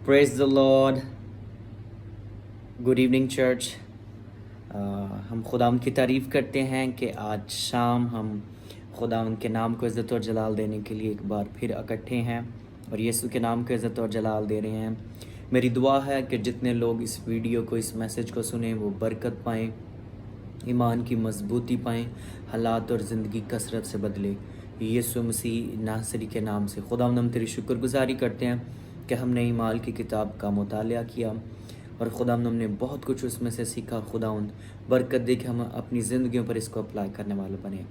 Praise the Lord. Good evening church. हम खुदाम की तारीफ़ करते हैं कि आज शाम हम खुदाम के नाम को इज़्ज़त और जलाल देने के लिए एक बार फिर इकट्ठे हैं और यीशु के नाम को इज़्ज़त और जलाल दे रहे हैं। मेरी दुआ है कि जितने लोग इस वीडियो को, इस मैसेज को सुने, वो बरकत पाएँ, ईमान की मजबूती पाएँ, हालात और ज़िंदगी कसरत से बदले। यीशु मसीह नासरी के नाम से खुदावंद हम तेरी शुक्रगुजारी करते हैं कि हमने ईमाल की किताब का मुतालिया किया और खुदावंद हमने बहुत कुछ उसमें से सीखा। खुदावंद बरकत दे कि हम अपनी ज़िंदगियों पर इसको अप्लाई करने वाले बने।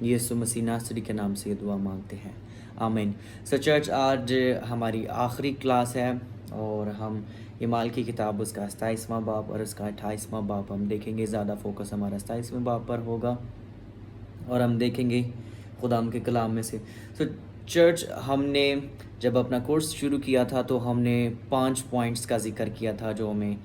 यीशु मसीह नासरी के नाम से ये दुआ मांगते हैं, आमीन। सो चर्च, आज हमारी आखिरी क्लास है और हम ईमाल की किताब उसका 27वां बाब और उसका 28वां बाब हम देखेंगे। ज़्यादा फोकस हमारा 27वें बाब पर होगा और हम देखेंगे खुदाम के कलाम में से। सो चर्च, हमने जब अपना कोर्स शुरू किया था तो हमने 5 पॉइंट्स का जिक्र किया था जो हमें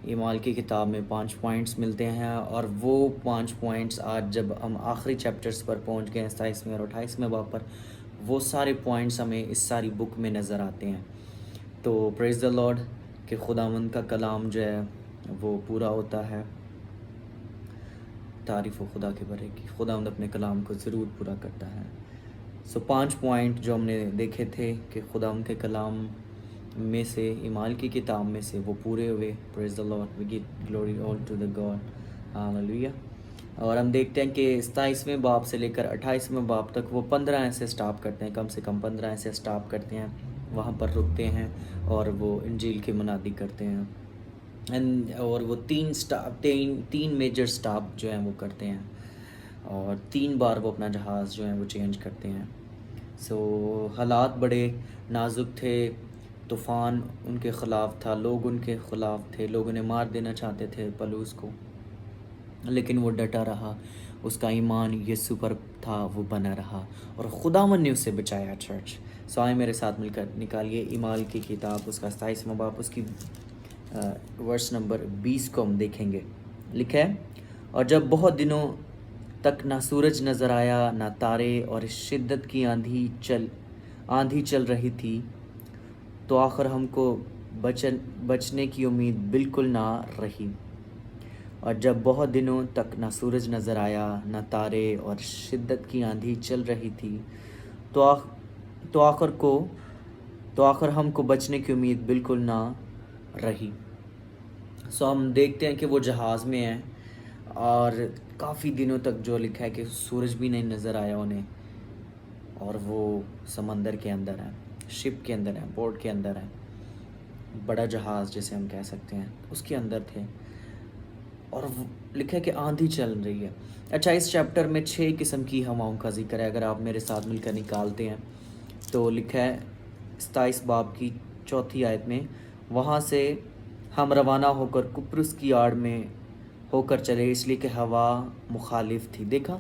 ईमाल की किताब में 5 पॉइंट्स मिलते हैं, और वो 5 पॉइंट्स आज जब हम आखिरी चैप्टर्स पर पहुंच गए हैं 27वें और 28वें बाब पर, वो सारे पॉइंट्स हमें इस सारी बुक में नज़र आते हैं। तो प्रेज़ द लॉर्ड कि खुदावंद का कलाम जो है वो पूरा होता है। तारीफ़ हो खुदा के बारे की, खुदावंद अपने कलाम को ज़रूर पूरा करता है। सो 5 पॉइंट जो हमने देखे थे कि खुदावंद के कलाम में से, ईमाल की किताब में से वो पूरे हुए। Praise the Lord, we give glory all to the God, hallelujah. और हम देखते हैं कि 27वें बाब से लेकर 28वें बाब तक वो 15 ऐसे स्टॉप करते हैं, कम से कम 15 ऐसे स्टॉप करते हैं, वहाँ पर रुकते हैं और वो इंजील की मुनादी करते हैं। और वो तीन मेजर स्टॉप जो हैं वो करते हैं और 3 बार वो अपना जहाज़ जो है वो चेंज करते हैं। सो हालात बड़े नाजुक थे, तूफ़ान उनके ख़िलाफ़ था, लोग उनके ख़िलाफ़ थे, लोग उन्हें मार देना चाहते थे पलूस को, लेकिन वो डटा रहा, उसका ईमान यीशु पर था, वो बना रहा और खुदावंद ने उसे बचाया। चर्च, सो आए मेरे साथ मिलकर निकालिए ईमाल की किताब उसका 27वां बाब, उसकी वर्स नंबर 20 को हम देखेंगे। लिखा है, और जब बहुत दिनों तक ना सूरज नज़र आया ना तारे और शिद्दत की आंधी चल रही थी, तो आखिर हमको बचने की उम्मीद बिल्कुल ना रही। और जब बहुत दिनों तक ना सूरज नज़र आया ना तारे और शिद्दत की आंधी चल रही थी, तो तो आखिर हमको बचने की उम्मीद बिल्कुल ना रही। सो हम देखते हैं कि वो जहाज़ में हैं और काफ़ी दिनों तक जो लिखा है कि सूरज भी नहीं नज़र आया उन्हें, और वो समंदर के अंदर हैं, शिप के अंदर हैं, बोट के अंदर हैं, बड़ा जहाज़ जैसे हम कह सकते हैं, उसके अंदर थे। और लिखा है कि आंधी चल रही है। अच्छा, इस चैप्टर में 6 किस्म की हवाओं का जिक्र है। अगर आप मेरे साथ मिलकर निकालते हैं तो लिखा है 27 बाब की 4थी आयत में, वहाँ से हम रवाना होकर कुप्रुस की आड़ में होकर चले, इसलिए कि हवा मुखालिफ थी। देखा,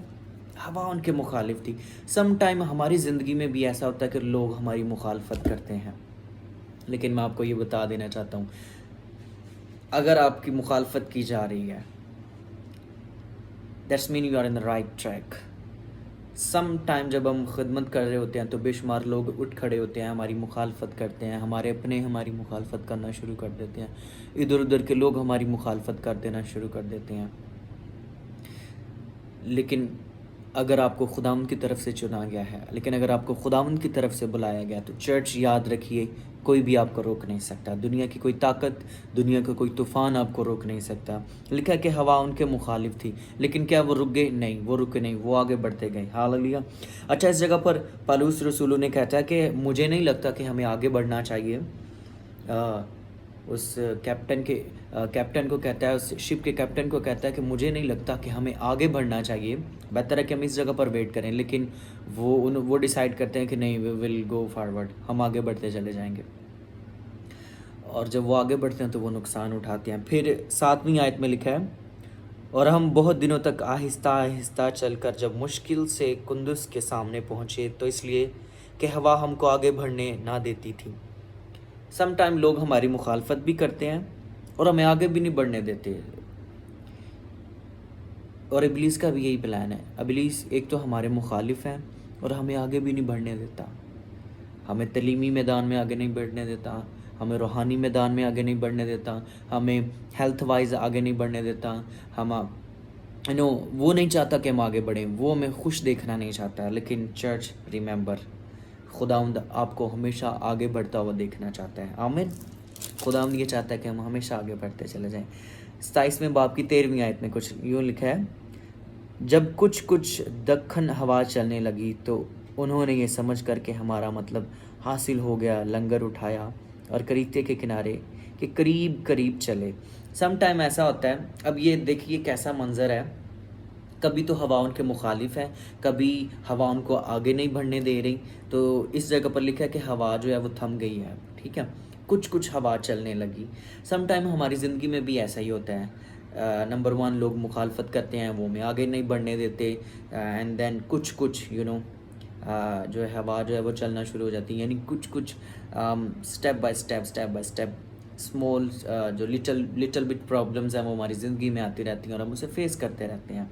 हवा उनके मुखालिफ थी। सम टाइम हमारी ज़िंदगी में भी ऐसा होता है कि लोग हमारी मुखालफत करते हैं, लेकिन मैं आपको ये बता देना चाहता हूँ, अगर आपकी मुखालफत की जा रही है, that's mean you are in the right track. Some time जब हम खिदमत कर रहे होते हैं तो बेशुमार लोग उठ खड़े होते हैं, हमारी मुखालफत करते हैं, हमारे अपने हमारी मुखालफत करना शुरू कर देते हैं, इधर उधर के लोग हमारी मुखालफत कर देना शुरू कर देते हैं। लेकिन अगर आपको खुदावंद की तरफ से चुना गया है, लेकिन अगर आपको खुदावंद की तरफ से बुलाया गया, तो चर्च याद रखिए, कोई भी आपको रोक नहीं सकता। दुनिया की कोई ताकत, दुनिया का कोई तूफ़ान आपको रोक नहीं सकता। लिखा है कि हवा उनके मुखालिफ थी, लेकिन क्या वो रुक गए? नहीं, वो रुके नहीं, वो आगे बढ़ते गए। हालेलुया। अच्छा, इस जगह पर पौलुस रसूल ने कहता है कि मुझे नहीं लगता कि हमें आगे बढ़ना चाहिए। उस कैप्टन को कहता है, उस शिप के कैप्टन को कहता है कि मुझे नहीं लगता कि हमें आगे बढ़ना चाहिए, बेहतर है कि हम इस जगह पर वेट करें। लेकिन वो डिसाइड करते हैं कि नहीं, वी विल गो फॉरवर्ड, हम आगे बढ़ते चले जाएंगे। और जब वो आगे बढ़ते हैं तो वो नुकसान उठाते हैं। फिर 7वीं आयत में लिखा है, और हम बहुत दिनों तक आहिस्ता आहिस्ता चलकर जब मुश्किल से कुंदुस के सामने पहुँचे, तो इसलिए कि हवा हमको आगे बढ़ने ना देती थी। सम टाइम लोग हमारी मुखालफत भी करते हैं और हमें आगे भी नहीं बढ़ने देते, और इब्लीस का भी यही प्लान है। इब्लीस एक तो हमारे मुखालिफ हैं और हमें आगे भी नहीं बढ़ने देता। ہمیں تعلیمی میدان میں آگے نہیں بڑھنے دیتا، ہمیں روحانی میدان میں آگے نہیں بڑھنے دیتا، ہمیں ہیلتھ وائز آگے نہیں بڑھنے دیتا، ہم وہ نہیں چاہتا کہ ہم آگے بڑھیں، وہ ہمیں خوش دیکھنا نہیں چاہتا. لیکن چرچ ریممبر، خداوند آپ کو ہمیشہ آگے بڑھتا ہوا دیکھنا چاہتا ہے. آمین. خداوند یہ چاہتا ہے کہ ہم ہمیشہ آگے بڑھتے چلے جائیں. 27ویں باب کی 13ویں آیت میں کچھ یوں لکھا ہے، جب کچھ دکن ہوا چلنے لگی تو انہوں نے یہ سمجھ کر کہ ہمارا مطلب حاصل ہو گیا، لنگر اٹھایا اور کریتے کے کنارے کے قریب چلے. سم ٹائم ایسا ہوتا ہے. اب یہ دیکھیے کیسا منظر ہے، کبھی تو ہوا ان کے مخالف ہے، کبھی ہوا ان کو آگے نہیں بڑھنے دے رہی. تو اس جگہ پر لکھا ہے کہ ہوا جو ہے وہ تھم گئی ہے. ٹھیک ہے، کچھ ہوا چلنے لگی. سم ٹائم ہماری زندگی میں بھی ایسا ہی ہوتا ہے. نمبر 1 لوگ مخالفت کرتے ہیں، وہ ہمیں آگے نہیں بڑھنے دیتے. اینڈ دین کچھ جو ہے ہوا جو ہے وہ چلنا شروع ہو جاتی ہے. یعنی کچھ اسٹیپ بائی اسٹیپ اسمال جو لٹل بٹ پرابلمز ہیں وہ ہماری زندگی میں آتی رہتی ہیں اور ہم اسے فیس کرتے رہتے ہیں.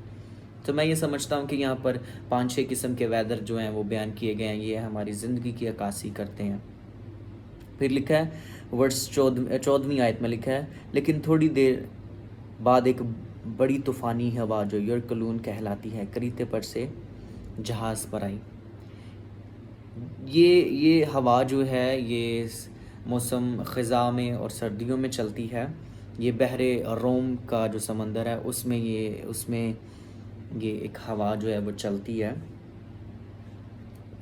تو میں یہ سمجھتا ہوں کہ یہاں پر 5-6 قسم کے ویدر جو ہیں وہ بیان کیے گئے ہیں، یہ ہماری زندگی کی عکاسی کرتے ہیں. پھر لکھا ہے ورس 14ویں آیت میں لکھا ہے، لیکن تھوڑی دیر بعد ایک بڑی طوفانی ہوا جو یرکلون کہلاتی ہے کریتے پر سے جہاز پر آئی. یہ ہوا جو ہے یہ موسم خزاں میں اور سردیوں میں چلتی ہے. یہ بحر روم کا جو سمندر ہے اس میں یہ ایک ہوا جو ہے وہ چلتی ہے،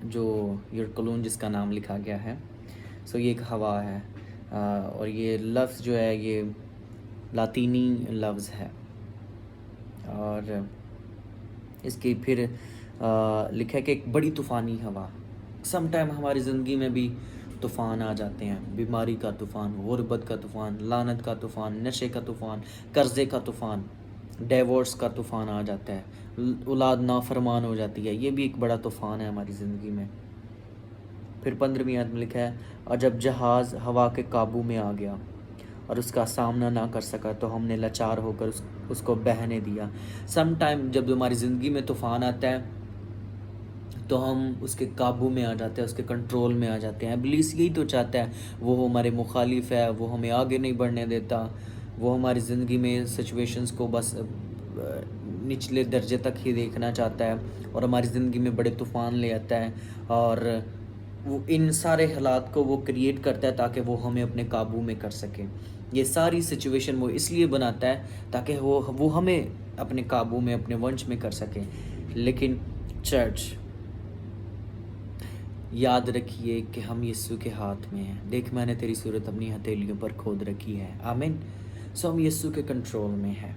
جو یرکلون جس کا نام لکھا گیا ہے. سو یہ ایک ہوا ہے، اور یہ لفظ جو ہے یہ لاطینی لفظ ہے. اور اس کی پھر لکھا ہے کہ ایک بڑی طوفانی ہوا. سم ٹائم ہماری زندگی میں بھی طوفان آ جاتے ہیں، بیماری کا طوفان، غربت کا طوفان، لعنت کا طوفان، نشے کا طوفان، قرضے کا طوفان، ڈیورس کا طوفان آ جاتا ہے، اولاد نافرمان ہو جاتی ہے. یہ بھی ایک بڑا طوفان ہے ہماری زندگی میں. پھر 15ویں آیت میں لکھا ہے، اور جب جہاز ہوا کے قابو میں آ گیا اور اس کا سامنا نہ کر سکا تو ہم نے لاچار ہو کر اس کو بہنے دیا. سم ٹائم جب ہماری زندگی میں طوفان آتا ہے تو ہم اس کے قابو میں آ جاتے ہیں، اس کے کنٹرول میں آ جاتے ہیں. ابلیس یہی تو چاہتا ہے، وہ ہمارے مخالف ہے، وہ ہمیں آگے نہیں بڑھنے دیتا، وہ ہماری زندگی میں سچویشنز کو بس نچلے درجے تک ہی دیکھنا چاہتا ہے اور ہماری زندگی میں بڑے طوفان لے آتا ہے. اور وہ ان سارے حالات کو وہ کریٹ کرتا ہے تاکہ وہ ہمیں اپنے قابو میں کر سکے. یہ ساری سچویشن وہ اس لیے بناتا ہے تاکہ وہ ہمیں اپنے قابو میں، اپنے ونش میں کر سکے. لیکن چرچ یاد رکھیے کہ ہم یسوع کے ہاتھ میں ہیں. دیکھ میں نے تیری صورت اپنی ہتھیلیوں پر کھود رکھی ہے. آمین. سو ہم یسوع کے کنٹرول میں ہیں،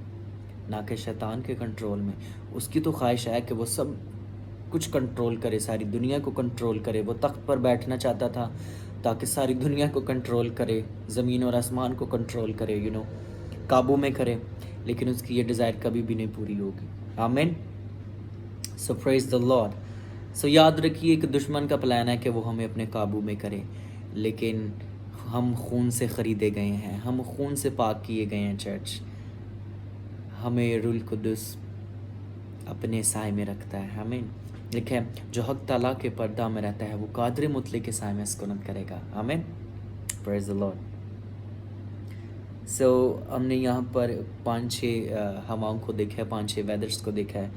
نہ کہ شیطان کے کنٹرول میں. اس کی تو خواہش ہے کہ وہ سب کچھ کنٹرول کرے، ساری دنیا کو کنٹرول کرے. وہ تخت پر بیٹھنا چاہتا تھا تاکہ ساری دنیا کو کنٹرول کرے، زمین اور آسمان کو کنٹرول کرے، قابو میں کرے. لیکن اس کی یہ ڈیزائر کبھی بھی نہیں پوری ہوگی. آمین. سو پریز دا لارڈ. سو یاد رکھیے کہ دشمن کا پلان ہے کہ وہ ہمیں اپنے قابو میں کرے، لیکن ہم خون سے خریدے گئے ہیں، ہم خون سے پاک کیے گئے ہیں. چرچ ہمیں روح القدس اپنے سائے میں رکھتا ہے. ہمیں لکھے جو حق تعالیٰ کے پردہ میں رہتا ہے وہ قادر مطلق کے سائے میں سکونت کرے گا. آمین. پریز دی لارڈ. سو ہم نے یہاں پر 5-6 ہواؤں کو دیکھا ہے، 5-6 ویدرز کو دیکھا ہے،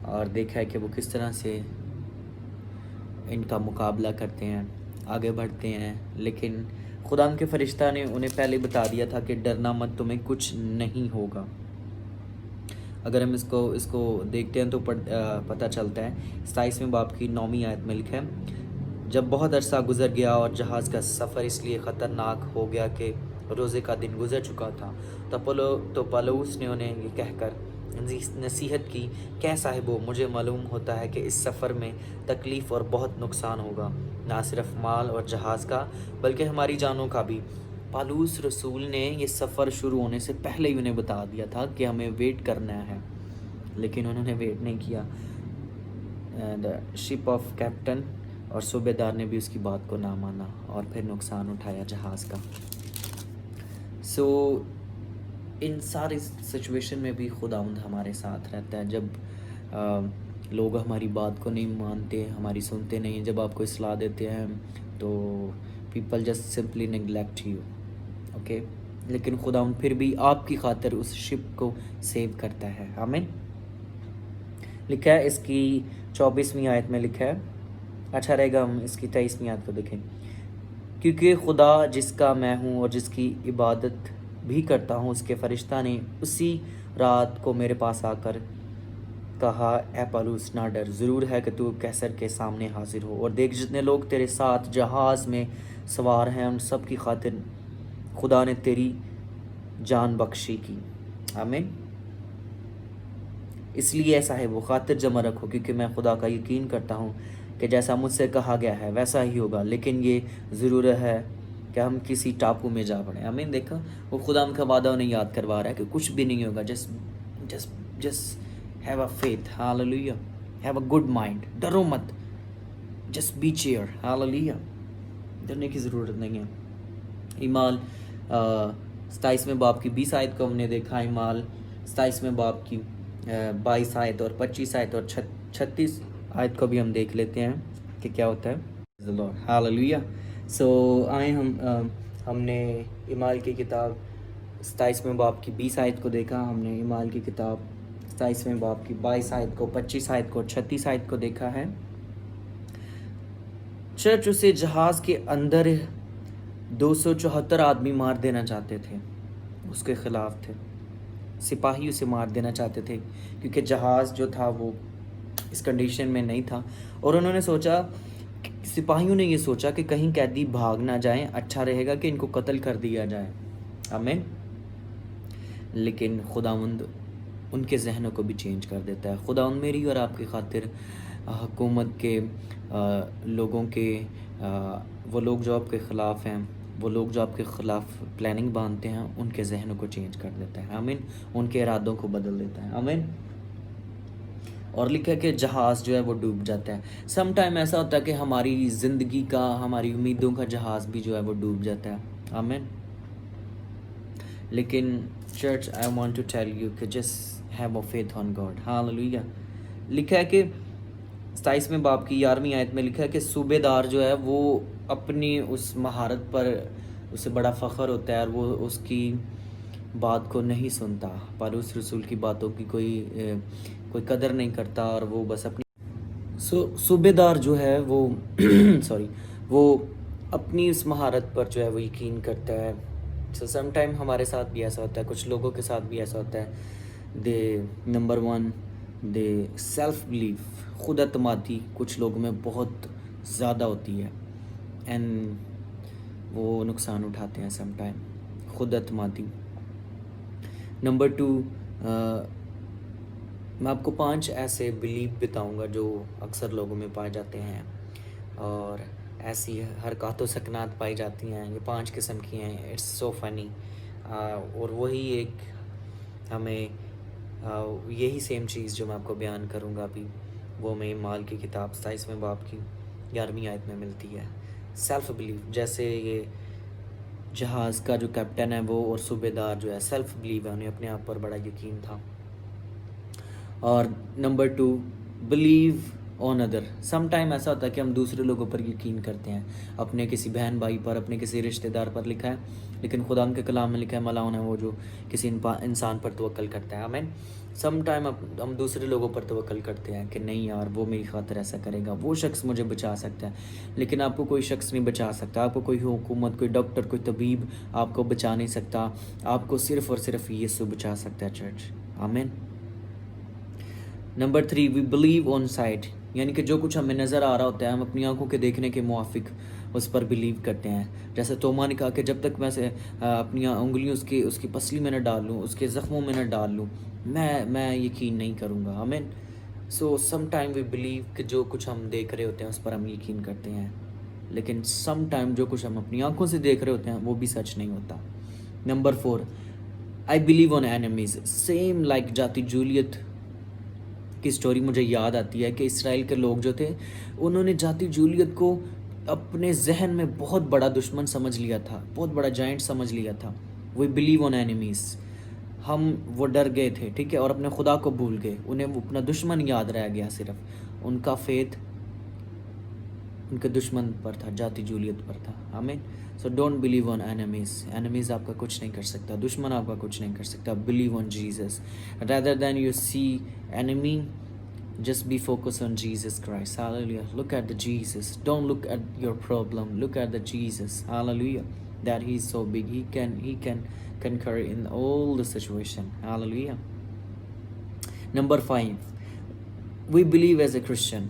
اور دیکھا ہے کہ وہ کس طرح سے ان کا مقابلہ کرتے ہیں، آگے بڑھتے ہیں. لیکن خدا کے فرشتہ نے انہیں پہلے بتا دیا تھا کہ ڈرنا مت، تمہیں کچھ نہیں ہوگا. اگر ہم اس کو دیکھتے ہیں تو پتہ چلتا ہے 27ویں باب کی 9ویں آیت میں لکھا ہے، جب بہت عرصہ گزر گیا اور جہاز کا سفر اس لیے خطرناک ہو گیا کہ روزے کا دن گزر چکا تھا تو پولس نے انہیں یہ کہہ کر نصیحت کی، کہ صاحبو مجھے معلوم ہوتا ہے کہ اس سفر میں تکلیف اور بہت نقصان ہوگا، نہ صرف مال اور جہاز کا بلکہ ہماری جانوں کا بھی. پالوس رسول نے یہ سفر شروع ہونے سے پہلے ہی انہیں بتا دیا تھا کہ ہمیں ویٹ کرنا ہے، لیکن انہوں نے ویٹ نہیں کیا. شپ آف کیپٹن اور صوبے دار نے بھی اس کی بات کو نہ مانا اور پھر نقصان اٹھایا جہاز کا. سو ان ساری سچویشن میں بھی خداوند ہمارے ساتھ رہتا ہے. جب لوگ ہماری بات کو نہیں مانتے، ہماری سنتے نہیں، جب آپ کو اصلاح دیتے ہیں تو people just simply neglect you. Okay, لیکن خداوند پھر بھی آپ کی خاطر اس شپ کو سیو کرتا ہے. آمین. لکھا ہے اس کی 24ویں آیت میں لکھا ہے, اچھا رہے گا ہم اس کی 23ویں آیت کو دیکھیں. کیونکہ خدا جس کا میں ہوں اور جس کی عبادت بھی کرتا ہوں, اس کے فرشتہ نے اسی رات کو میرے پاس آ کر کہا, اے پالوس نہ ڈر, ضرور ہے کہ تو کیسر کے سامنے حاضر ہو, اور دیکھ جتنے لوگ تیرے ساتھ جہاز میں سوار ہیں ان سب کی خاطر خدا نے تیری جان بخشی کی. آمین. اس لیے صاحب وہ خاطر جمع رکھو, کیونکہ میں خدا کا یقین کرتا ہوں کہ جیسا مجھ سے کہا گیا ہے ویسا ہی ہوگا, لیکن یہ ضرور ہے کہ ہم کسی ٹاپو میں جا پڑیں. آمین. دیکھا, وہ خدا کا وعدہ انہیں یاد کروا رہا ہے کہ کچھ بھی نہیں ہوگا. Just have a faith. Hallelujah. Have a good mind. ڈرو مت. Just be cheer. ہاللویہ. ڈرنے کی ضرورت نہیں ہے. ایمال 27ویں باب کی 20 آیت کو ہم نے دیکھا. ایمال 27ویں باب کی 22 آیت اور 25 آیت اور 36 آیت کو بھی ہم دیکھ لیتے ہیں کہ کیا ہوتا ہے. ہاللویہ. سو آئیں ہم نے ایمال کی کتاب 27ویں باب کی 20 آیت کو دیکھا. ہم نے ایمال کی کتاب 27ویں باب کی 22 آیت کو, 25 آیت کو, 36 آیت کو دیکھا ہے. چرچ اسے جہاز کے اندر 274 آدمی مار دینا چاہتے تھے, اس کے خلاف تھے. سپاہی اسے مار دینا چاہتے تھے کیونکہ جہاز جو تھا وہ اس کنڈیشن میں نہیں تھا, اور انہوں نے سوچا, سپاہیوں نے یہ سوچا کہ کہیں قیدی بھاگ نہ جائیں, اچھا رہے گا کہ ان کو قتل کر دیا جائے. آمین. لیکن خداوند ان کے ذہنوں کو بھی چینج کر دیتا ہے. خداوند میری اور آپ کی خاطر حکومت کے لوگوں کے وہ لوگ جو آپ کے خلاف ہیں, وہ لوگ جو آپ کے خلاف پلاننگ باندھتے ہیں, ان کے ذہنوں کو چینج کر دیتا ہے. آمین. ان کے ارادوں کو بدل دیتا ہے. آمین. اور لکھا ہے کہ جہاز جو ہے وہ ڈوب جاتا ہے. سم ٹائم ایسا ہوتا ہے کہ ہماری زندگی کا, ہماری امیدوں کا جہاز بھی جو ہے وہ ڈوب جاتا ہے. آمین. لیکن church I want to tell you کہ just have a faith on God. Hallelujah. لکھا ہے کہ 27ویں باب کی 11ویں آیت میں لکھا ہے کہ صوبے دار جو ہے وہ اپنی اس مہارت پر اسے بڑا فخر ہوتا ہے, اور وہ اس کی بات کو نہیں سنتا, پر اس رسول کی باتوں کی کوئی قدر نہیں کرتا, اور وہ بس اپنی صوبے دار جو ہے وہ وہ اپنی اس مہارت پر جو ہے وہ یقین کرتا ہے. سو سم ٹائم ہمارے ساتھ بھی ایسا ہوتا ہے, کچھ لوگوں کے ساتھ بھی ایسا ہوتا ہے. نمبر 1 دے سیلف بلیف, خود اعتمادی کچھ لوگوں میں بہت زیادہ ہوتی ہے, اینڈ وہ نقصان اٹھاتے ہیں سم ٹائم. خود اعتمادی. نمبر 2 میں آپ کو 5 ایسے بلیف بتاؤں گا جو اکثر لوگوں میں پائے جاتے ہیں, اور ایسی حرکات و سکنات پائی جاتی ہیں. یہ 5 قسم کی ہیں. اٹس سو فنی. اور وہی ایک ہمیں یہی سیم چیز جو میں آپ کو بیان کروں گا ابھی, وہ میں مال کی کتاب 27ویں باب کی 11ویں آیت میں ملتی ہے. Self belief. جیسے یہ جہاز کا جو کیپٹن ہے وہ اور صوبے دار جو ہے سیلف بلیو ہے, انہیں اپنے آپ پر بڑا یقین تھا. اور number 2 believe on other. Some time ایسا ہوتا ہے کہ ہم دوسرے لوگوں پر یقین کرتے ہیں, اپنے کسی بہن بھائی پر, اپنے کسی رشتہ دار پر. لکھا ہے, لیکن خدا کے کلام میں لکھا ہے ملعون ہے وہ جو کسی انسان پر توکل کرتا ہے. آمین. سم ٹائم ہم دوسرے لوگوں پر توکل کرتے ہیں کہ نہیں یار وہ میری خاطر ایسا کرے گا, وہ شخص مجھے بچا سکتا ہے. لیکن آپ کو کوئی شخص نہیں بچا سکتا, آپ کو کوئی حکومت, کوئی ڈاکٹر, کوئی طبیب آپ کو بچا نہیں سکتا. آپ کو صرف اور صرف یسوع بچا سکتا ہے. چرچ. آمین. Number 3 we believe on sight, یعنی کہ جو کچھ ہمیں نظر آ رہا ہوتا ہے ہم اپنی آنکھوں کے دیکھنے کے موافق اس پر بلیو کرتے ہیں. جیسے توما نے کہا کہ جب تک میں سے اپنی انگلیوں اس کی پسلی میں نہ ڈال لوں, اس کے زخموں میں نہ ڈال لوں, میں یقین نہیں کروں گا. آمین. سو سم ٹائم وی بلیو کہ جو کچھ ہم دیکھ رہے ہوتے ہیں اس پر ہم یقین کرتے ہیں, لیکن سم ٹائم جو کچھ ہم اپنی آنکھوں سے دیکھ رہے ہوتے ہیں وہ بھی سچ نہیں ہوتا. Number 4 I believe on enemies. Same like جاتی جولیت کی سٹوری مجھے یاد آتی ہے کہ اسرائیل کے لوگ جو تھے انہوں نے جاتی جولیت کو اپنے ذہن میں بہت بڑا دشمن سمجھ لیا تھا, بہت بڑا جائنٹ سمجھ لیا تھا. We believe on enemies. وہ ڈر گئے تھے, ٹھیک ہے, اور اپنے خدا کو بھول گئے, انہیں وہ اپنا دشمن یاد رہ گیا. صرف ان کا فیتھ उनके दुश्मन पर था, जाति जूलियत पर था। आमीन। So don't believe on enemies आपका कुछ नहीं कर सकता, दुश्मन आपका कुछ नहीं कर सकता। Believe on Jesus rather than you see enemy, just be focused on Jesus Christ. Hallelujah. Look at the Jesus, don't look at your problem, look at the Jesus. Hallelujah. That he is so big, he can conquer in all the situation. Hallelujah. Number 5, we believe as a Christian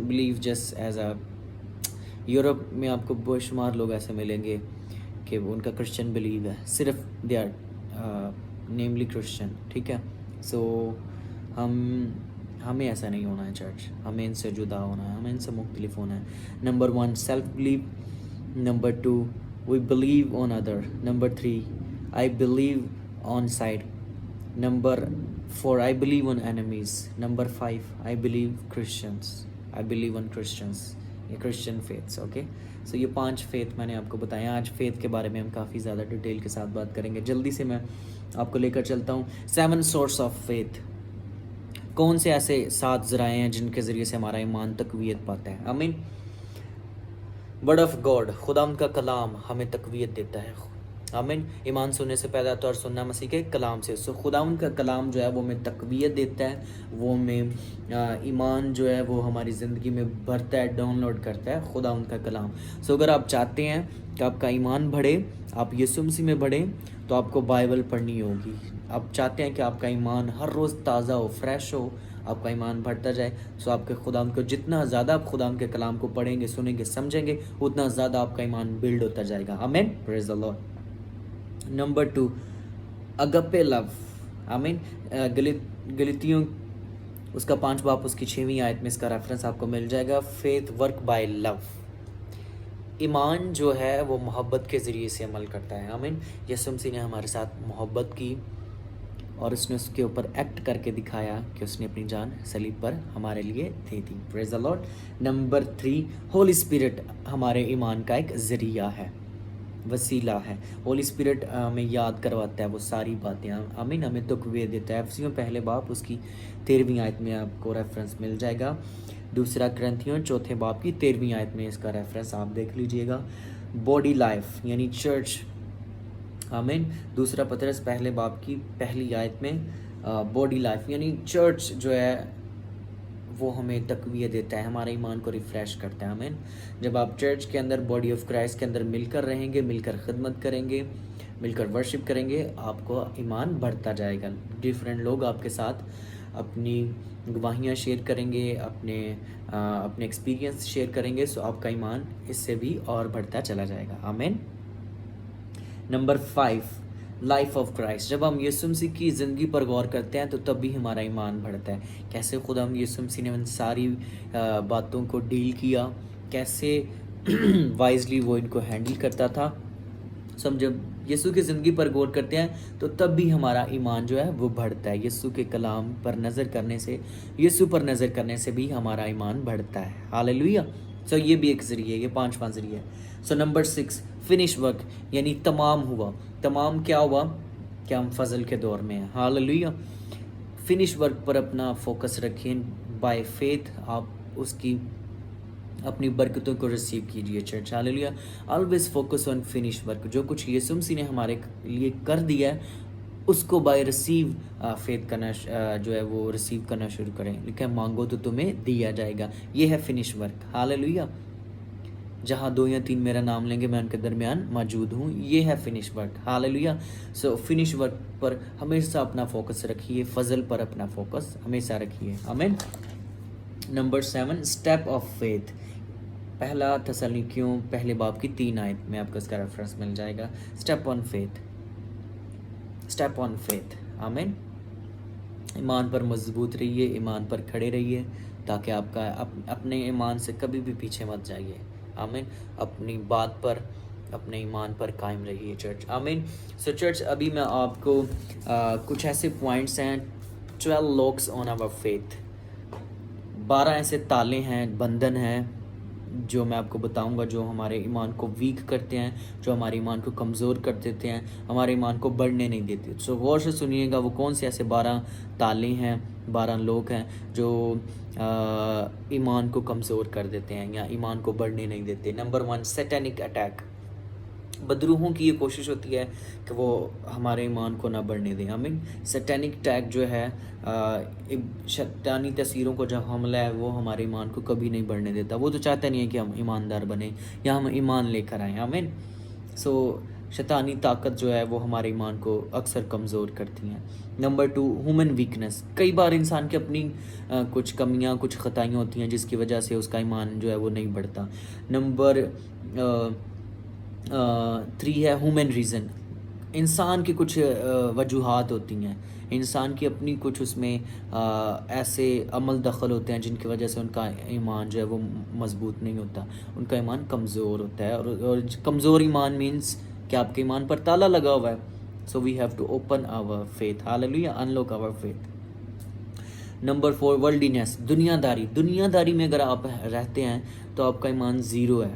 believe just as a, Europe में आपको बेशुमार लोग ऐसे मिलेंगे कि वो उनका Christian believe है, सिर्फ दे आर नेमली क्रिश्चियन, ठीक है। सो हमें ऐसा नहीं होना है चर्च, हमें इनसे जुदा होना है, हमें इनसे मुख्तलिफ होना है। Number 1 self believe, number 2 we believe on other, number 3 I believe on side, number 4 I believe on enemies, number 5 I believe Christians, I believe on Christians, ये क्रिश्चियन फेथ्स। ओके, सो ये 5 फेथ मैंने आपको बताया। आज faith के बारे में हम काफ़ी ज़्यादा डिटेल के साथ बात करेंगे। जल्दी से मैं आपको लेकर चलता हूँ 7 सोर्स ऑफ फेथ। कौन से ऐसे 7 ज़राए हैं जिनके ज़रिए से हमारा ईमान तक़वियत पाता है। आमीन। वर्ड ऑफ गॉड, खुदावंद का कलाम हमें तक़वियत देता है। आमीन। ईमान सुनने से पैदा होता है और सुनना मसीह के कलाम से। सो खुदावंद का कलाम जो है वो हमें तक़वियत देता है, वो हमें ईमान जो है वो हमारी ज़िंदगी में भरता है, डाउनलोड करता है खुदावंद का कलाम। सो अगर आप चाहते हैं कि आपका ईमान बढ़े, आप यीशु मसीह में बढ़े, तो आपको बाइबल पढ़नी होगी। आप चाहते हैं कि आपका ईमान हर रोज़ ताज़ा हो, फ्रेश हो, आपका ईमान बढ़ता जाए, सो आपके खुदावंद को जितना ज़्यादा आप खुदावंद के कलाम को पढ़ेंगे, सुनेंगे, समझेंगे, उतना ज़्यादा आपका ईमान बिल्ड होता जाएगा। आमीन। Praise the Lord. Number 2 agape love. आमीन। गलितियों उसका 5 बाब उसकी 6वीं आयत में इसका रेफरेंस आपको मिल जाएगा। Faith work by love. ईमान जो है वो मोहब्बत के ज़रिए से अमल करता है। आमीन। यीशु मसीह ने हमारे साथ मोहब्बत की और उसने उसके ऊपर एक्ट करके दिखाया कि उसने अपनी जान सलीब पर हमारे लिए दे दी। Praise the Lord. Number 3 Holy Spirit हमारे ईमान का एक ज़रिया है, वसीला है। होली स्पिरिट हमें याद करवाता है वो सारी बातें। आमीन। हमें तक़वियत देता है। एफिसियों पहले बाब उसकी 13वीं आयत में आपको रेफरेंस मिल जाएगा। दूसरा करंथियों 4थे बाब की 13वीं आयत में इसका रेफरेंस आप देख लीजिएगा। बॉडी लाइफ यानी चर्च। आमीन। दूसरा पतरस पहले बाब की पहली आयत में बॉडी लाइफ यानी चर्च जो है वो हमें तक़वियत देता है, हमारे ईमान को रिफ़्रेश करता है। आमीन। जब आप चर्च के अंदर, बॉडी ऑफ क्राइस्ट के अंदर मिलकर रहेंगे, मिलकर खिदमत करेंगे, मिलकर वर्शिप करेंगे, आपको ईमान बढ़ता जाएगा। डिफरेंट लोग आपके साथ अपनी गवाहियाँ शेयर करेंगे, अपने एक्सपीरियंस शेयर करेंगे, सो आपका ईमान इससे भी और बढ़ता चला जाएगा। आमीन। Number 5 life of Christ. जब हम यीशु मसीह की ज़िंदगी पर गौर करते हैं तो तब भी हमारा ईमान बढ़ता है। कैसे खुदा हम यीशु मसीह ने उन सारी बातों को डील किया, कैसे वाइजली वो इनको हैंडल करता था। सो हम जब यीशु की ज़िंदगी पर गौर करते हैं तो तब भी हमारा ईमान जो है वो बढ़ता है। यीशु के कलाम पर नज़र करने से, यीशु पर नज़र करने से भी हमारा ईमान बढ़ता है। हालेलुया। सो ये भी एक ज़रिए, ये 5वां ज़रिया है। सो नंबर 6 फिनिश वर्क यानी तमाम हुआ। तमाम क्या हुआ? कि हम फजल के दौर में हैं। हालेलुया। फिनिश वर्क पर अपना फोकस रखिए। बाय फेथ आप उसकी अपनी बरकतों को रिसीव कीजिए church. Hallelujah. Always focus on finish work. जो कुछ यीशु मसीह ने हमारे लिए कर दिया है उसको बाय रिसीव फेथ करना जो है वो रिसीव करना शुरू करें। लिखा है मांगो तो तुम्हें दिया जाएगा। ये है फिनिश वर्क। हालेलुया। जहाँ 2 या 3 मेरा नाम लेंगे मैं उनके दरमियान मौजूद हूँ। ये है फिनिश वर्क। हालेलुया। सो फिनिश वर्क पर हमेशा अपना फोकस रखिए, फजल पर अपना फोकस हमेशा रखिए। आमीन। Number 7 step of faith. पहला थेसलुनीकियों पहले बाब की 3 आयत में आपको इसका रेफरेंस मिल जाएगा। Step on faith, step on faith. आमीन। ईमान पर मजबूत रहिए, ईमान पर खड़े रहिए ताकि आपका अपने ईमान से कभी भी पीछे मत जाइए। आमीन। अपनी बात पर, अपने ईमान पर कायम रहिए चर्च। आमीन। सो चर्च अभी मैं आपको कुछ ऐसे पॉइंट्स हैं, 12 लॉक्स ऑन आवर फेथ। 12 ऐसे ताले हैं, बंधन हैं جو میں آپ کو بتاؤں گا جو ہمارے ایمان کو ویک کرتے ہیں، جو ہمارے ایمان کو کمزور کر دیتے ہیں، ہمارے ایمان کو بڑھنے نہیں دیتے. سو غور سے سنیے گا وہ کون سے ایسے 12 تالے ہیں، 12 لوگ ہیں جو ایمان کو کمزور کر دیتے ہیں یا ایمان کو بڑھنے نہیں دیتے. Number 1 satanic attack. بدروحوں کی یہ کوشش ہوتی ہے کہ وہ ہمارے ایمان کو نہ بڑھنے دیں. آمین. سیٹینک اٹیک جو ہے شیطانی تاثیروں کو جب حملہ ہے وہ ہمارے ایمان کو کبھی نہیں بڑھنے دیتا. وہ تو چاہتا نہیں ہے کہ ہم ایماندار بنیں یا ہم ایمان لے کر آئیں. آمین. سو شیطانی طاقت جو ہے وہ ہمارے ایمان کو اکثر کمزور کرتی ہیں. Number 2 human weakness. کئی بار انسان کی اپنی کچھ کمیاں، کچھ خطائیاں ہوتی ہیں جس کی وجہ سے اس کا ایمان جو ہے وہ نہیں بڑھتا. نمبر 3 ہے ہیومن ریزن. انسان کی کچھ وجوہات ہوتی ہیں، انسان کی اپنی کچھ اس میں ایسے عمل دخل ہوتے ہیں جن کی وجہ سے ان کا ایمان جو ہے وہ مضبوط نہیں ہوتا، ان کا ایمان کمزور ہوتا ہے. اور کمزور ایمان مینس کہ آپ کے ایمان پر تالا لگا ہوا ہے. So we have to open our faith. Hallelujah. Unlock our faith. Number 4 worldliness. دنیا داری. دنیا داری میں اگر آپ رہتے ہیں تو آپ کا ایمان زیرو ہے.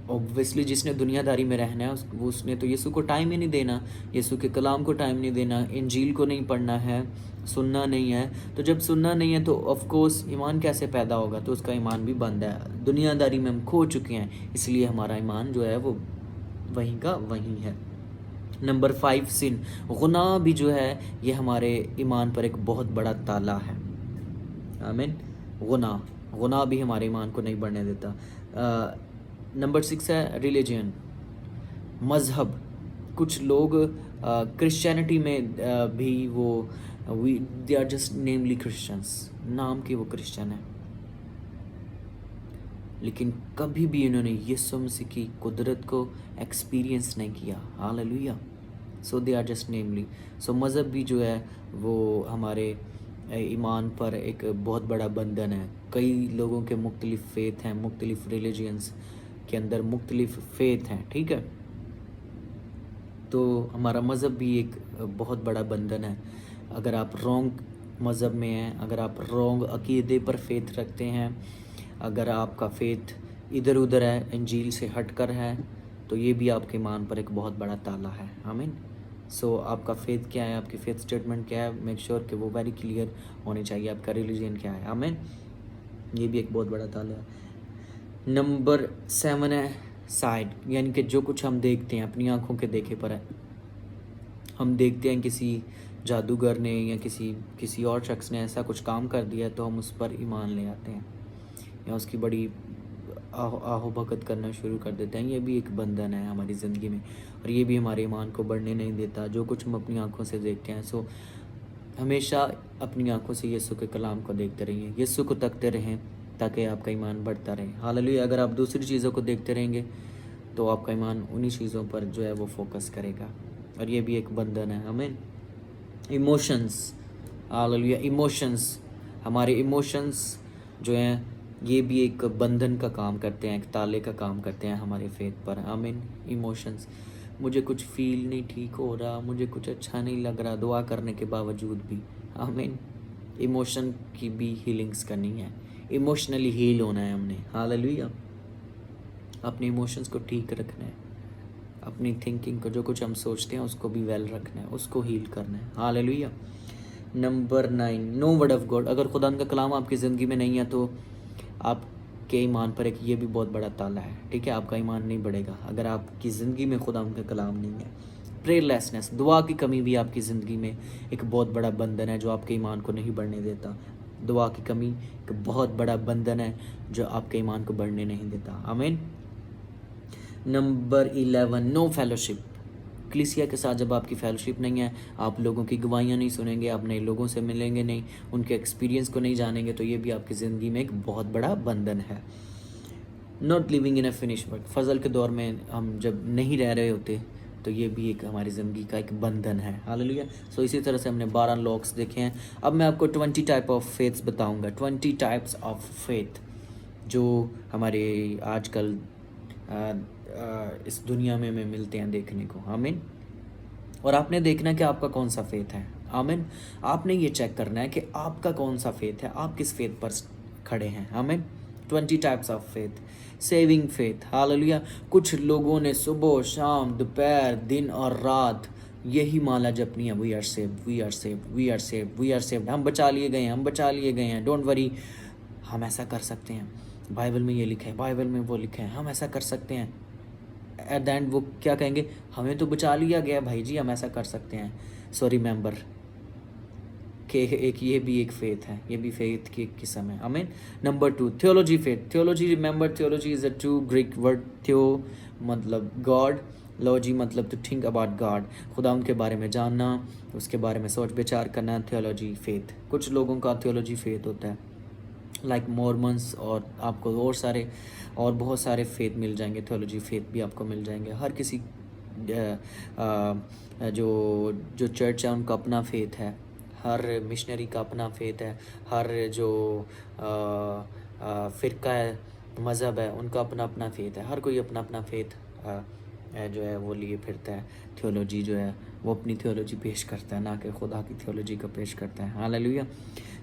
اوبویسلی جس نے دنیا داری میں رہنا ہے اس نے تو یسوع کو ٹائم ہی نہیں دینا، یسوع کے کلام کو ٹائم نہیں دینا، انجیل کو نہیں پڑھنا ہے، سننا نہیں ہے. تو جب سننا نہیں ہے تو آف کورس ایمان کیسے پیدا ہوگا؟ تو اس کا ایمان بھی بند ہے. دنیا داری میں ہم کھو چکے ہیں، اس لیے ہمارا ایمان جو ہے وہ وہیں کا وہیں ہے. نمبر 5 سن. گناہ بھی جو ہے یہ ہمارے ایمان پر ایک بہت بڑا تالا ہے. آمین. گناہ بھی ہمارے ایمان کو نہیں بڑھنے دیتا. نمبر 6 ہے ریلیجن. مذہب. کچھ لوگ کرسچینٹی میں بھی وہ they are just namely Christians, نام کے وہ کرسچن ہیں، لیکن کبھی بھی انہوں نے یسوع مسیح کی قدرت کو ایکسپیرینس نہیں کیا. ہاللیلویا. سو دے آر جسٹ نیملی. سو مذہب بھی جو ہے وہ ہمارے ایمان پر ایک بہت بڑا بندھن ہے. کئی لوگوں کے مختلف فیتھ ہیں، مختلف ریلیجنس کے اندر مختلف فیتھ ہیں. ٹھیک ہے. تو ہمارا مذہب بھی ایک بہت بڑا بندھن ہے. اگر آپ رونگ مذہب میں ہیں، اگر آپ رونگ عقیدے پر فیتھ رکھتے ہیں، اگر آپ کا فیتھ ادھر ادھر ہے، انجیل سے ہٹ کر ہے، تو یہ بھی آپ کے ایمان پر ایک بہت بڑا تالا ہے. آمین. سو آپ کا فیتھ کیا ہے، آپ کی فیتھ اسٹیٹمنٹ کیا ہے، میک شیور کہ وہ ویری کلیئر ہونی چاہیے. آپ کا ریلیجن کیا ہے. آمین. یہ بھی ایک بہت بڑا تالا ہے. نمبر 7 ہے سائڈ. یعنی کہ جو کچھ ہم دیکھتے ہیں اپنی آنکھوں کے دیکھے پر ہے. ہم دیکھتے ہیں کسی جادوگر نے یا کسی اور شخص نے ایسا کچھ کام کر دیا تو ہم اس پر ایمان لے آتے ہیں یا اس کی بڑی آہو بھگت کرنا شروع کر دیتے ہیں. یہ بھی ایک بندھن ہے ہماری زندگی میں اور یہ بھی ہمارے ایمان کو بڑھنے نہیں دیتا. جو کچھ ہم اپنی آنکھوں سے دیکھتے ہیں، سو ہمیشہ اپنی آنکھوں سے یسوع کے کلام کو دیکھتے رہیے، یسوع کو تکتے رہیں تاکہ آپ کا ایمان بڑھتا رہے. ہاللیلویا. اگر آپ دوسری چیزوں کو دیکھتے رہیں گے تو آپ کا ایمان انہی چیزوں پر جو ہے وہ فوکس کرے گا اور یہ بھی ایک بندھن ہے. آمین. ایموشنز. ہاللیلویا. ایموشنز. ہمارے ایموشنز جو ہیں یہ بھی ایک بندھن کا کام کرتے ہیں، ایک تالے کا کام کرتے ہیں ہمارے فیتھ پر. آمین. ایموشنز. مجھے کچھ فیل نہیں ٹھیک ہو رہا، مجھے کچھ اچھا نہیں لگ رہا دعا کرنے کے باوجود بھی. آمین. ایموشن کی بھی ہیلنگز کرنی ہے، ایموشنلی ہیل ہونا ہے ہم نے. ہاللیلویا. اپنے ایموشنز کو ٹھیک رکھنا ہے، اپنی تھنکنگ کو، جو کچھ ہم سوچتے ہیں اس کو بھی ویل رکھنا ہے، اس کو ہیل کرنا ہے. Hallelujah. Number 9 no word of God. اگر خدا کا کلام آپ کی زندگی میں نہیں ہے تو آپ کے ایمان پر ایک یہ بھی بہت بڑا تالا ہے. ٹھیک ہے. آپ کا ایمان نہیں بڑھے گا اگر آپ کی زندگی میں خدا کا کلام نہیں ہے. Prayer lessons. دعا کی کمی بھی آپ کی زندگی میں ایک بہت بڑا بندھن ہے جو آپ کے ایمان کو نہیں بڑھنے دیتا. دعا کی کمی ایک بہت بڑا بندھن ہے جو آپ کے ایمان کو بڑھنے نہیں دیتا. آمین. نمبر 11 نو فیلوشپ. کلیسیا کے ساتھ جب آپ کی فیلوشپ نہیں ہے، آپ لوگوں کی گواہیاں نہیں سنیں گے، آپ نئے لوگوں سے ملیں گے نہیں، ان کے ایکسپیرینس کو نہیں جانیں گے، تو یہ بھی آپ کی زندگی میں ایک بہت بڑا بندھن ہے. Not living in a finish work. فضل کے دور میں ہم جب نہیں رہ رہے ہوتے تو یہ بھی ایک ہماری زندگی کا ایک بندھن ہے. ہاللیلویا. سو اسی طرح سے ہم نے 12 لاکس دیکھے ہیں. اب میں آپ کو 20 ٹائپ آف فیتھس بتاؤں گا. 20 ٹائپس آف فیتھ جو ہمارے آج کل اس دنیا میں ہمیں ملتے ہیں دیکھنے کو. آمین. اور آپ نے دیکھنا ہے کہ آپ کا کون سا فیتھ ہے. آمین. آپ نے یہ چیک کرنا ہے کہ آپ کا کون سا فیتھ ہے، آپ کس فیتھ پر کھڑے ہیں. آمین. 20 types of faith, saving faith, hallelujah. कुछ लोगों ने सुबह शाम दोपहर दिन और रात यही माला जपनी है, we are saved, we are saved, we are saved, we are saved, हम बचा लिए गए हैं, हम बचा लिए गए हैं, डोंट वरी, हम ऐसा कर सकते हैं, बाइबल में ये लिखा है, बाइबल में वो लिखा है, हम ऐसा कर सकते हैं। एट द एंड वो क्या कहेंगे, हमें तो बचा लिया गया भाई जी, हम ऐसा कर सकते हैं। सो रिमेंबर कि एक ये भी एक फेथ है, ये भी फेथ की एक किस्म है। आमीन। Number 2 theology faith. Theology, remember theology is a two Greek word, theo मतलब गॉड, लॉजी मतलब टू थिंक अबाउट गॉड, खुदा उनके बारे में जानना, उसके बारे में सोच विचार करना, थियोलॉजी फेथ। कुछ लोगों का थियोलॉजी फेथ होता है लाइक मॉर्मन्स, और आपको और बहुत सारे फेथ मिल जाएंगे, थियोलॉजी फेथ भी आपको मिल जाएंगे। हर किसी जो चर्च है उनका अपना फेथ है, हर मिशनरी का अपना फेथ है, हर जो फ़िरका है, मज़हब है, उनका अपना अपना फेथ है, हर कोई अपना अपना फेथ जो है वो लिए फिरता है। थियोलॉजी जो है वो अपनी थियोलॉजी पेश करता है, ना कि खुदा की थियोलॉजी को पेश करता है। हालेलुया।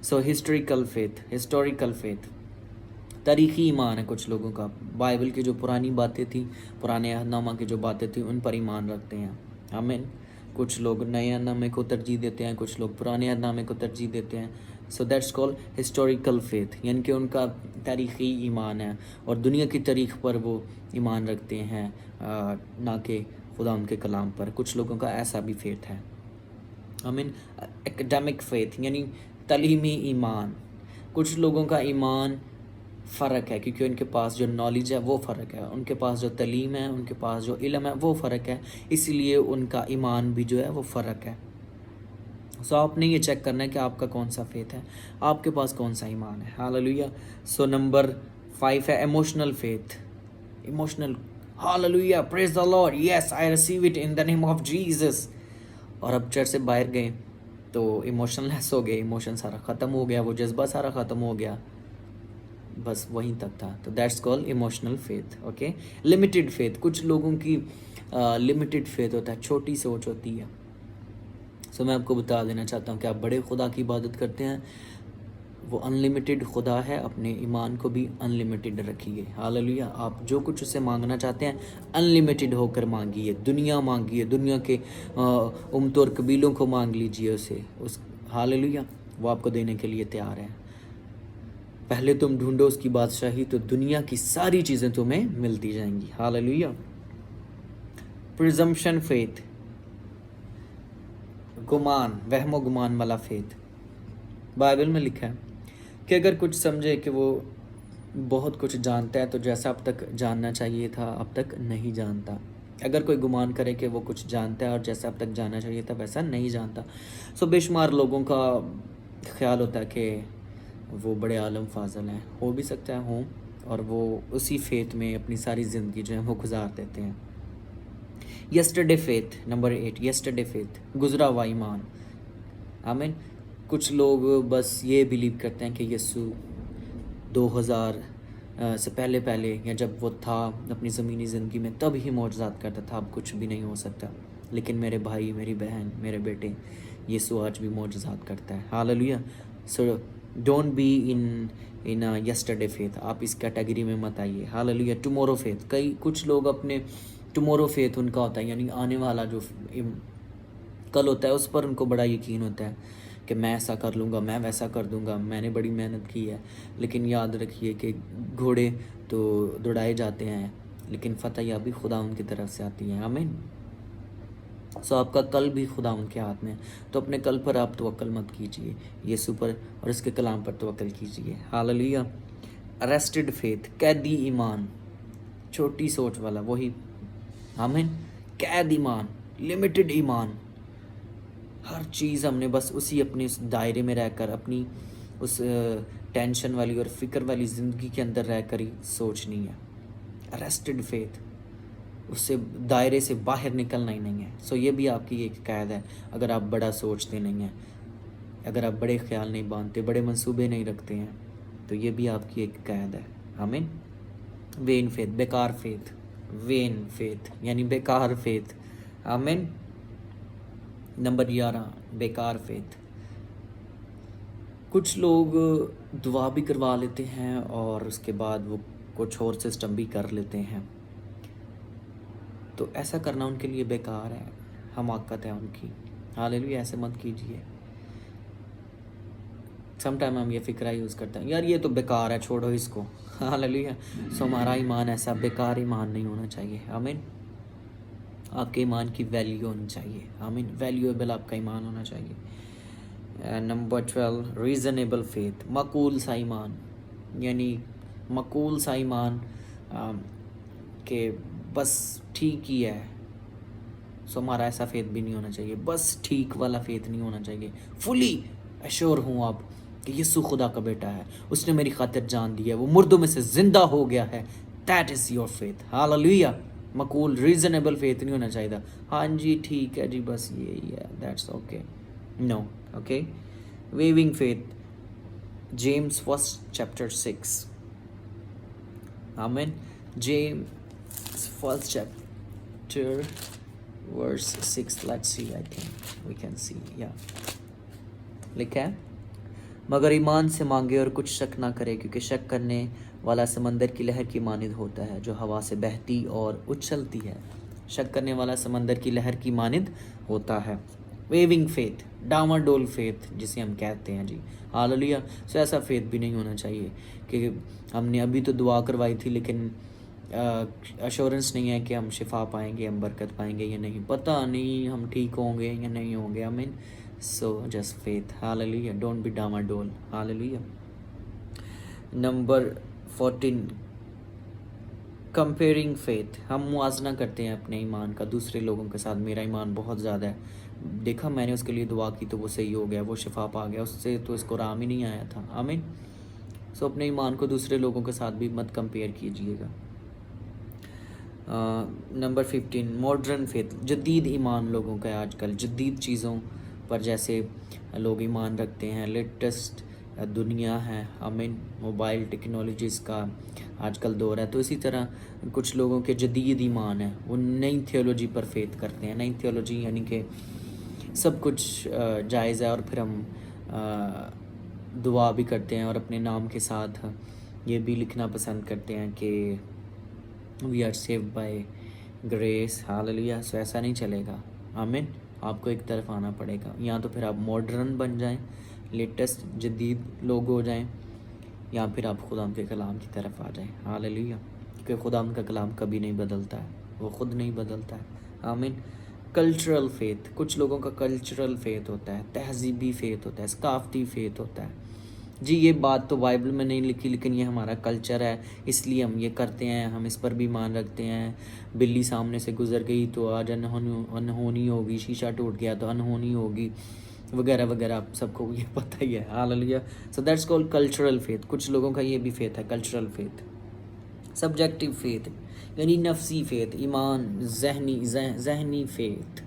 सो हिस्टोरिकल फेथ, तारीख़ी ईमान है कुछ लोगों का, बाइबल की जो पुरानी बातें थी, पुराने अहदनामा की जो बातें थी, उन पर ईमान रखते हैं। आमीन। कुछ लोग नए अहदनामे को तरजीह देते हैं, कुछ लोग पुराने अहदनामे को तरजीह देते हैं। So that's called historical faith, यानी कि उनका तारीख़ी ईमान है और दुनिया की तारीख़ पर वो ईमान रखते हैं, ना कि खुदा उनके कलाम पर। कुछ लोगों का ऐसा भी फेथ है। आमीन। एकेडमिक फेथ यानी तालीमी ईमान, कुछ लोगों का ईमान फ़र्क है क्योंकि उनके पास जो नॉलेज है वो फ़र्क है, उनके पास जो तालीम है, उनके पास जो इल्म है वो फ़र्क है, इसीलिए उनका ईमान भी जो है वो फ़र्क है। सो आपने ये चेक करना है कि आपका कौन सा फेथ है, आपके पास कौन सा ईमान है। हालेलुया। सो नंबर 5 है emotional faith. Emotional, hallelujah, praise the Lord, yes I receive it in the name of Jesus. और अब चर्च से बाहर गए तो इमोशनलेस हो गए, इमोशन सारा ख़त्म हो गया, वो जज्बा सारा ख़त्म हो गया, बस वहीं तक था। तो that's called emotional faith. Okay. Limited faith, कुछ लोगों की लिमिटेड फेथ होता है, छोटी सोच होती है। सो मैं आपको बता देना चाहता हूँ कि आप बड़े खुदा की इबादत करते हैं, वो अनलिमिटेड खुदा है, अपने ईमान को भी अनलिमिटेड रखिए। हालेलुया। आप जो कुछ उससे मांगना चाहते हैं अनलिमिटेड होकर मांगिए, दुनिया मांगिए, दुनिया के उम्मतों और कबीलों को मांग लीजिए उसे, उस हालेलुया, वो आपको देने के लिए तैयार है। पहले तुम ढूंढो उसकी बादशाही तो दुनिया की सारी चीज़ें तुम्हें मिलती जाएंगी। हालेलुया। प्रिजम्पशन फेथ, गुमान, वहमो गुमान वाला फेथ। बाइबल में लिखा है कि अगर कुछ समझे कि वो बहुत कुछ जानता है तो जैसा अब तक जानना चाहिए था अब तक नहीं जानता। अगर कोई गुमान करे कि वो कुछ जानता है और जैसा अब तक जानना चाहिए था वैसा नहीं जानता। सो बेशुमार लोगों का ख्याल होता है कि वो बड़े आलम फाजल हैं, हो भी सकता है हों, और वो उसी फेथ में अपनी सारी ज़िंदगी जो है वो गुजार देते हैं। Yesterday faith, number 8 yesterday faith, गुजरा हुआ ईमान। आमीन। कुछ लोग बस ये बिलीव करते हैं कि यीशु 2000 से पहले या जब वो था अपनी ज़मीनी ज़िंदगी में तब ही मौजज़ात करता था, अब कुछ भी नहीं हो सकता। लेकिन मेरे भाई, मेरी बहन, मेरे बेटे, यीशु आज भी मौजज़ात करता है। Hallelujah. So don't be in yesterday faith, आप इस कैटेगरी में मत आइए। हालेलुया। टुमारो फेथ, कुछ लोग अपने टुमारो फेथ उनका होता है, यानी आने वाला जो कल होता है उस पर उनको बड़ा यकीन होता है कि मैं ऐसा कर लूँगा, मैं वैसा कर दूँगा, मैंने बड़ी मेहनत की है। लेकिन याद रखिए कि घोड़े तो दौड़ाए जाते हैं लेकिन फतह याबी खुदा उनकी तरफ से आती है। आमीन। सो आपका कल भी खुदा उनके हाथ में, तो अपने कल पर आप तवक्ल मत कीजिए, यीशु पर और इसके कलाम पर तवक्ल कीजिए। हालेलुया। अरेस्टेड फेथ, कैदी ईमान, छोटी सोच वाला वही। आमीन। कैद ईमान, लिमिटेड ईमान, हर चीज़ हमने बस उसी अपने उस दायरे में रहकर, अपनी उस टेंशन वाली और फ़िक्र वाली ज़िंदगी के अंदर रहकर ही सोचनी है। अरेस्टेड फेथ, उससे दायरे से बाहर निकलना ही नहीं है। सो ये भी आपकी एक कैद है। अगर आप बड़ा सोचते नहीं हैं, अगर आप बड़े ख्याल नहीं बांधते, बड़े मंसूबे नहीं रखते हैं, तो ये भी आपकी एक कैद है। आमीन। वेन फेथ, बेकार फेथ, वेन फेथ यानी बेकार फेथ। आमीन। नंबर 11 बेकार फेथ, कुछ लोग दुआ भी करवा लेते हैं और उसके बाद वो कुछ और सिस्टम भी कर लेते हैं, तो ऐसा करना उनके लिए बेकार है, हमाकत है उनकी। हालेलुया, ऐसे मत कीजिए। समटाइम हम ये फ़िक्रा यूज़ करते हैं, यार ये तो बेकार है, छोड़ो इसको। हालेलुया। सो हमारा ईमान ऐसा बेकार ईमान नहीं होना चाहिए। आमीन। आपके ईमान की वैल्यू होनी चाहिए। आमीन। वैल्यूएबल आपका ईमान होना चाहिए। नंबर 12, रीज़नेबल फेथ, माकूल सा ईमान, यानी माकूल सा ईमान कि बस ठीक ही है। सो हमारा ऐसा फेथ भी नहीं होना चाहिए, बस ठीक वाला फेथ नहीं होना चाहिए। फुली एश्योर हूँ आप कि यीशु खुदा का बेटा है, उसने मेरी खातिर जान दी है, वो मुर्दों में से जिंदा हो गया है। That is your faith. Hallelujah. मकूल रीजनेबल फेथ नहीं होना चाहिए। हाँ जी ठीक है जी, बस यही है, that's okay. No, okay. Waving faith, James 1:6। आमीन। James 1 verse 6, let's see, I think we can see, yeah, लिखा है, मगर ईमान से मांगे और कुछ शक ना करे, क्योंकि शक करने वाला समंदर की लहर की मानिंद होता है, जो हवा से बहती और उछलती है। शक करने वाला समंदर की लहर की मानिंद होता है। वेविंग फेथ, डामाडोल फेथ जिसे हम कहते हैं जी। हालेलुया। सो ऐसा फेथ भी नहीं होना चाहिए कि हमने अभी तो दुआ करवाई थी लेकिन अश्योरेंस नहीं है कि हम शिफा पाएंगे, हम बरकत पाएंगे या नहीं, पता नहीं हम ठीक होंगे या नहीं होंगे। I mean, so just faith. Hallelujah. Don't be डामाडोल। हालेलुया। नंबर 14, कंपेयरिंग फेथ, हम मुआजना करते हैं अपने ईमान का दूसरे लोगों के साथ। मेरा ईमान बहुत ज़्यादा है, देखा मैंने उसके लिए दुआ की तो वो सही हो गया, वो शिफा पा गया, उससे तो इसको आराम ही नहीं आया था। आमीन। सो अपने ईमान को दूसरे लोगों के साथ भी मत कंपेयर कीजिएगा। नंबर 15, मॉडर्न फेथ, जदीद ईमान लोगों का है आजकल, जदीद चीज़ों पर जैसे लोग ईमान रखते हैं, लेटेस्ट दुनिया है। आमीन। मोबाइल टेक्नोलॉजीज़ का आजकल दौर है, तो इसी तरह कुछ लोगों के जदीद ईमान है, वो नई थियोलॉजी पर फेथ करते हैं। नई थियोलॉजी यानी कि सब कुछ जायज़ है, और फिर हम दुआ भी करते हैं और अपने नाम के साथ ये भी लिखना पसंद करते हैं कि we are saved by grace. Hallelujah. So ऐसा नहीं चलेगा। आमीन। आपको एक तरफ आना पड़ेगा, या तो फिर आप मॉडर्न बन जाएं, लेटेस्ट जदीद लोग हो जाएं, या फिर आप खुदा के कलाम की तरफ आ जाएं। हालेलुया। क्योंकि खुदा का कलाम कभी नहीं बदलता है, वो खुद नहीं बदलता है। आमीन। कल्चरल फेथ, कुछ लोगों का कल्चरल फेथ होता है, तहजीबी फेथ होता है, सकाफती फेथ होता है। जी ये बात तो बाइबल में नहीं लिखी, लेकिन ये हमारा कल्चर है, इसलिए हम ये करते हैं, हम इस पर भी मान रखते हैं। बिल्ली सामने से गुजर गई तो आज अनहोनी होगी, शीशा टूट गया तो अनहोनी होगी, वगैरह वगैरह, आप सबको ये पता ही है। Hallelujah. So that's called cultural faith. कुछ लोगों का ये भी फेथ है, कल्चरल फेथ। सब्जेक्टिव फेथ यानी नफसी फेथ, ईमान, जहनी फेथ,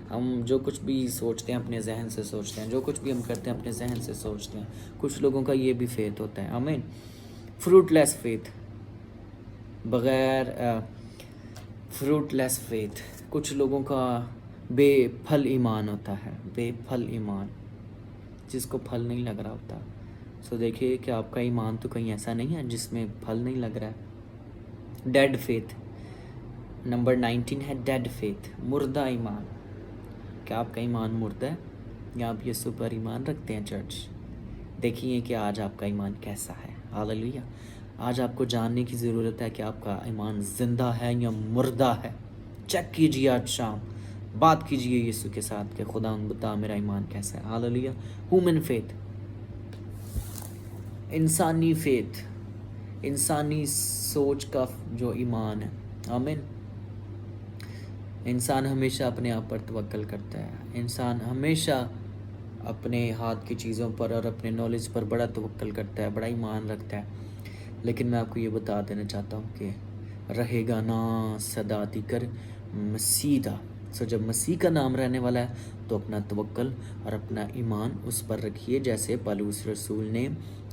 हम जो कुछ भी सोचते हैं अपने जहन से सोचते हैं, जो कुछ भी हम करते हैं अपने जहन से सोचते हैं। कुछ लोगों का ये भी फेथ होता है। आमीन। फ्रूटलेस फेथ, बग़ैर फ्रूटलेस फेथ, कुछ लोगों का बेफल ईमान होता है, बेफल ईमान, जिसको फल नहीं लग रहा होता। सो देखिए कि आपका ईमान तो कहीं ऐसा नहीं है जिसमें फल नहीं लग रहा है। डेड फेथ, नंबर 19 है डेड फेथ, मुर्दा ईमान। क्या आपका ईमान मुर्दा है या आप यीशु पर ईमान रखते हैं चर्च? देखिए कि आज आपका ईमान कैसा है। हालेलुया। आज आपको जानने की ज़रूरत है कि आपका ईमान ज़िंदा है या मुर्दा है। चेक कीजिए आज शाम, बात कीजिए यीशु के साथ कि खुदा बता मेरा ईमान कैसा है। हालेलुया। ह्यूमन फेथ, इंसानी फेथ, इंसानी सोच का जो ईमान है। आमीन। इंसान हमेशा अपने आप पर तवक्कल करता है, इंसान हमेशा अपने हाथ की चीज़ों पर और अपने नॉलेज पर बड़ा तवक्कल करता है, बड़ा ईमान रखता है। लेकिन मैं आपको ये बता देना चाहता हूँ कि रहेगा ना सदा तिकर मसीदा। सो जब मसीह का नाम रहने वाला है तो अपना तवक्कल और अपना ईमान उस पर रखिए, जैसे पौलुस रसूल ने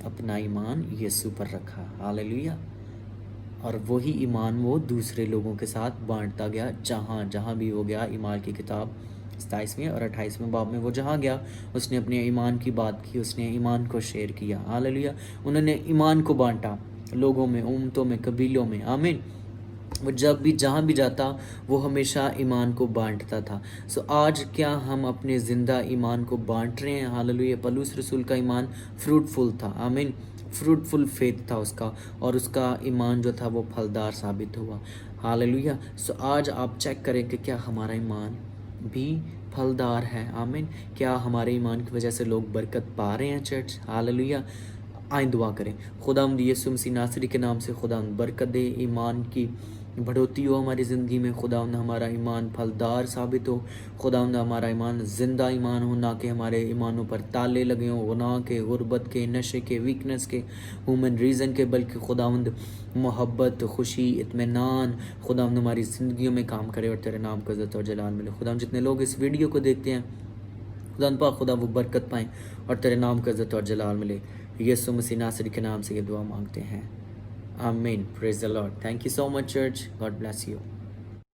अपना ईमान यीशु पर रखा। हालेलुया। और वही ईमान वो दूसरे लोगों के साथ बांटता गया, जहाँ जहाँ भी हो गया। ईमान की किताब 27वें और 28वें बाब में वो जहाँ गया उसने अपने ईमान की बात की, उसने ईमान को शेयर किया। हालेलुया। उन्होंने ईमान को बांटा लोगों में, उम्मतों में, कबीलों में। आमीन। वो जब भी जहाँ भी जाता वो हमेशा ईमान को बांटता था। सो आज क्या हम अपने ज़िंदा ईमान को बांट रहे हैं? हालेलुया। पौलुस रसूल का ईमान फ्रूटफुल था। आमीन। फ्रूटफुल फेथ था उसका, और उसका ईमान जो था वो फलदार साबित हुआ। हालेलुया। सो आज आप चेक करें कि क्या हमारा ईमान भी फलदार है। आमीन। क्या हमारे ईमान की वजह से लोग बरकत पा रहे हैं चर्च? हालेलुया। आए दुआ करें। खुदावंद यीशु मसीह नासरी के नाम से खुदावंद बरकत दे, ईमान की बढ़ोतरी हो हमारी ज़िंदगी में। खुदावंद हमारा ईमान फलदार साबित हो। खुदावंद हमारा ईमान ज़िंदा ईमान हो, ना कि हमारे ईमानों पर ताले लगे हों, गुनाह के, गुर्बत के, नशे के, वीकनेस के, ह्यूमन रीज़न के, बल्कि खुदावंद मोहब्बत, खुशी, इत्मीनान खुदावंद हमारी ज़िंदगियों में काम करे और तेरे नाम को इज़्ज़त और जलाल मिले। खुदावंद जितने लोग इस वीडियो को देखते हैं खुदावंद पाक खुदा वो बरकत पाएँ और तेरे नाम को इज़्ज़त और जलाल मिले। यीशु मसीह नासरी के नाम से ये दुआ मांगते हैं, आमीन। Praise the Lord. Thank you so much church, God bless you.